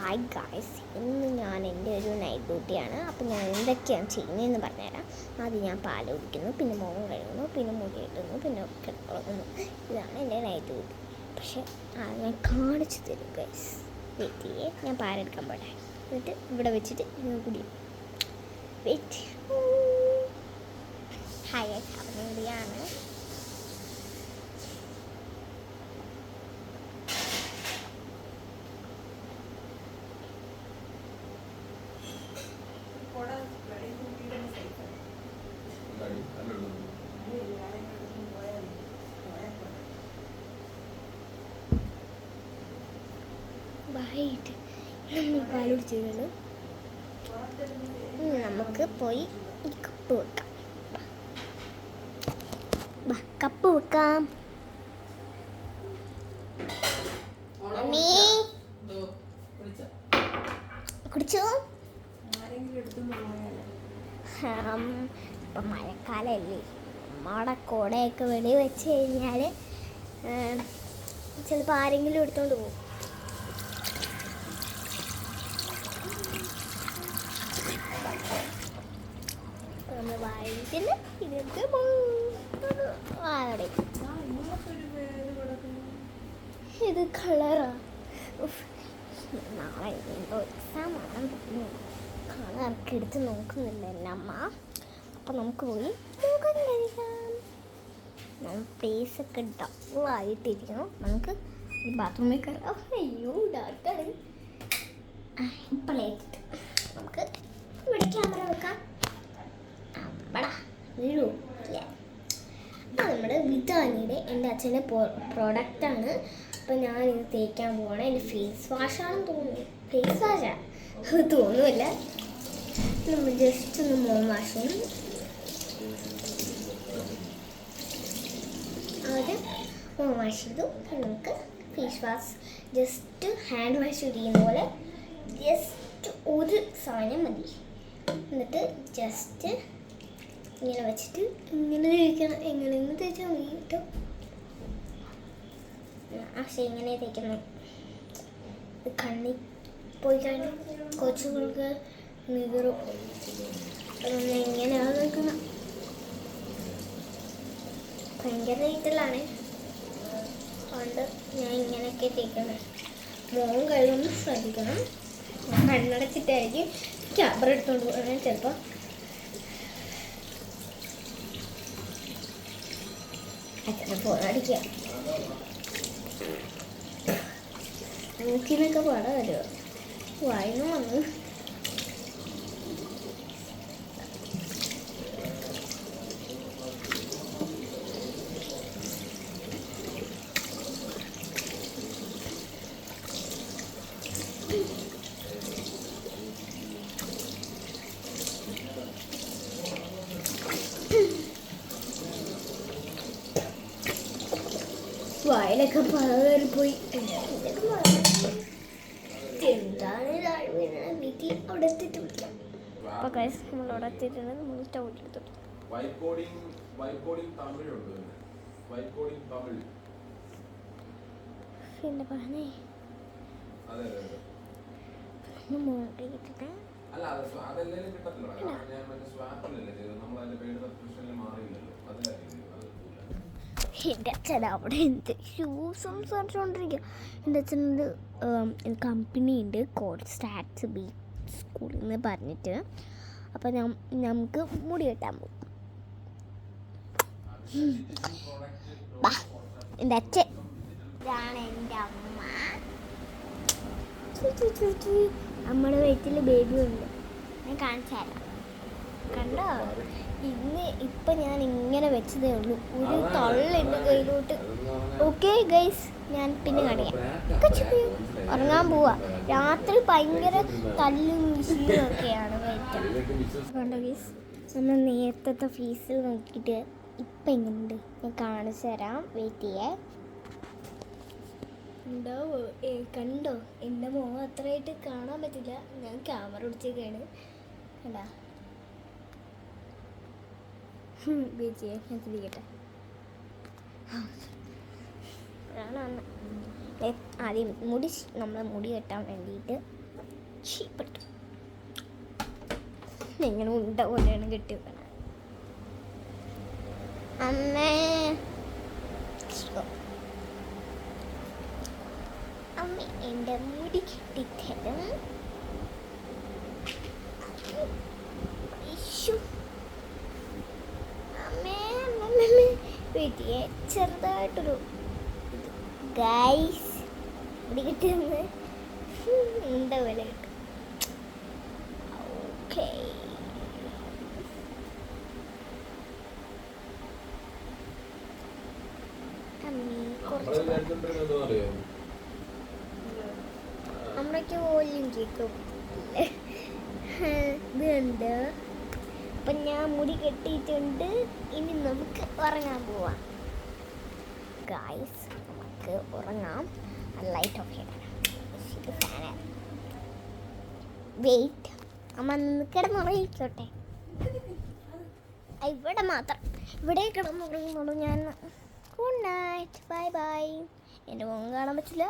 Hi guys, ഇന്ന് ഞാൻ എൻ്റെ ഒരു നൈറ്റ് ഡ്യൂട്ടിയാണ്. അപ്പോൾ ഞാൻ എന്തൊക്കെയാണ് ചെയ്യുന്നതെന്ന് പറഞ്ഞുതരാം. ആദ്യം ഞാൻ പാൽ കുടിക്കുന്നു, പിന്നെ മുഖം കഴുകുന്നു, പിന്നെ മുടി കെട്ടുന്നു, പിന്നെ കിടക്കുന്നു. ഇതാണ് എൻ്റെ നൈറ്റ് ഡ്യൂട്ടി. പക്ഷേ ഞാൻ കാണിച്ചു തരും ഗൈസ്. വെയിറ്റ് ചെയ്യേ, ഞാൻ പാലെടുക്കാൻ പോട്ടെ. എന്നിട്ട് ഇവിടെ വെച്ചിട്ട് കുടിയും. വെയിറ്റ്. ഹായ് ഗൈസ്, അപ്പം ഇവിടെയാണ്. വൈറ്റ് നമ്മൾ പാൽ കുടിച്ചിരുന്നു. നമുക്ക് പോയി കപ്പ് വെക്കാം. കപ്പ് വെക്കാം. കുടിച്ചോ? ഇപ്പം മഴക്കാലമല്ലേ, നമ്മുടെ കുടയൊക്കെ വെളി വെച്ച് കഴിഞ്ഞാൽ ചിലപ്പോൾ ആരെങ്കിലും എടുത്തോണ്ട് പോകും. നമ്മൾ വൈകിട്ട് ഇതൊക്കെ ഇത് കളറാ. നാളെ എന്തോ എക്സാം ആണെന്ന് തോന്നുന്നു. കളറൊക്കെ എടുത്ത് നോക്കുന്നില്ല എൻ്റെ അമ്മ. അപ്പം നമുക്ക് പോയി മുഖം കഴിക്കാം. ഫേസൊക്കെ ഡള്ളായിട്ടിരിക്കുന്നു. നമുക്ക് ബാത്റൂമിൽ കയറാം. അയ്യോ ഡാർക്കാണ്. ഇപ്പോഴേക്കിട്ട് നമുക്ക് ഇവിടെ ക്യാമറ വെക്കാം. അവിടെ വീഴൂ ഇല്ല. അപ്പോൾ നമ്മുടെ വിതാനിയുടെ എൻ്റെ അച്ഛൻ്റെ പ്രോഡക്റ്റാണ്. അപ്പോൾ ഞാനിത് തേക്കാൻ പോവാണ്. എൻ്റെ ഫേസ് വാഷാണെന്ന് തോന്നുന്നു. ഫേസ് വാഷാണ് തോന്നുന്നില്ല. നമ്മൾ ജസ്റ്റ് ഒന്ന് മുഖം വാഷ് ചെയ്യും. ആദ്യം മുഖം വാഷ് ചെയ്തു. നമുക്ക് face wash just hand wash ചെയ്യുന്ന പോലെ ജസ്റ്റ് ഒരു സാധനം മതി. എന്നിട്ട് ജസ്റ്റ് ഇങ്ങനെ വെച്ചിട്ട് ഇങ്ങനെ തേക്കണം. എങ്ങനെയെന്ന് തേച്ചാൽ മതി കേട്ടോ. പക്ഷേ ഇങ്ങനെ തേക്കണം. കണ്ണി പോയി കഴിഞ്ഞാൽ കൊച്ചുകൾക്ക് നികറും. അതൊന്ന് എങ്ങനെയാണ് തേക്കണം. ഭയങ്കര റേറ്റിലാണ്. അതുകൊണ്ട് ഞാൻ ഇങ്ങനെയൊക്കെ തേക്കണം. മുഖം കഴുകുമ്പോൾ ശ്രദ്ധിക്കണം. കണ്ണടച്ചിട്ടായിരിക്കും ക്യാമറ എടുത്തുകൊണ്ട് പോകണം. ചിലപ്പോൾ അച്ഛനെ ഫോണടിക്കുക. മൂക്കിനൊക്കെ പടം വരുമോ? വായിന്ന് വന്ന് വായിലൊക്കെ പകർപോയി. എന്താണ് വീട്ടിൽ അവിടെ എത്തിയിട്ട് വിളിക്കാം. അപ്പോൾ ഗൈസ് നമ്മൾ അവിടെ എത്തിയിട്ടുണ്ട്. നമ്മൾ സ്റ്റൗ എടുത്തു. പിന്നെ പറഞ്ഞേ മോട്ടിട്ട് എൻ്റെ അച്ഛൻ അവിടെ എന്ത് ഷൂസ് സംസാരിച്ചുകൊണ്ടിരിക്കുക. എൻ്റെ അച്ഛനൊരു കമ്പനി ഉണ്ട്, കോഡ് സ്റ്റാറ്റ്സ് ബി സ്കൂളിൽ നിന്ന് പറഞ്ഞിട്ട്. അപ്പം നമുക്ക് മുടി കെട്ടാൻ പോകും. എൻ്റെ അച്ഛൻ ഇതാണ് എൻ്റെ അമ്മ. നമ്മുടെ വീട്ടിൽ ബേബി ഉണ്ട്. ഞാൻ കാണിച്ചാലോ, കണ്ടോ? ഇപ്പം ഞാൻ ഇങ്ങനെ വെച്ചതേ ഉള്ളൂ. ഒരു തൊള്ളുണ്ട് കയ്യിലോട്ട്. ഓക്കെ ഗൈസ്, ഞാൻ പിന്നെ കാണിക്കാം. ഉറങ്ങാൻ പോവാ. രാത്രി ഭയങ്കര തല്ലും വിഷയും ഒക്കെയാണ് കണ്ടോ ഗൈസ്. നമ്മൾ നേരത്തെ ഫീസിൽ നോക്കിയിട്ട് ഇപ്പം എങ്ങനെയുണ്ട് ഞാൻ കാണിച്ചു തരാം. വെയിറ്റ് ചെയ്യേ. കണ്ടോ? എൻ്റെ മുഖം അത്രയായിട്ട് കാണാൻ പറ്റില്ല. ഞാൻ ക്യാമറ പിടിച്ചേക്കാണ്. കണ്ടാ? വെയിറ്റ് ഞാൻ തിരികട്ടെ. ആദ്യം മുടി കെട്ടാൻ വേണ്ടിയിട്ട് ചീപ്പെടുത്തു. ഇങ്ങനെ ഉണ്ട പോലെയാണ് കെട്ടി വെക്കണം. അമ്മേ അമ്മ എൻ്റെ മുടി കെട്ടിത്തരും. അമ്മേ വീട്ടിയെ ചെറുതായിട്ടൊരു ഗൈസ് മുടി കിട്ടുന്നത് എന്താ പോലെ കിട്ടും. ഓക്കേ അമ്മയ്ക്ക് പോലും കേൾക്കും ഇതുണ്ട്. അപ്പം ഞാൻ മുടി കെട്ടിയിട്ടുണ്ട്. ഇനി നമുക്ക് ഉറങ്ങാൻ പോവാം ഗായ്സ്. നമുക്ക് ഉറങ്ങാം. ലൈറ്റ് ഓഫ് ചെയ്യണം. വെയിറ്റ്, അമ്മ കിടന്നുറങ്ങിക്കോട്ടെ. ഇവിടെ മാത്രം, ഇവിടെ കിടന്നുറങ്ങുന്നുള്ളൂ ഞാൻ. Good night, bye bye. എൻ്റെ മുഖം കാണാൻ പറ്റില്ല.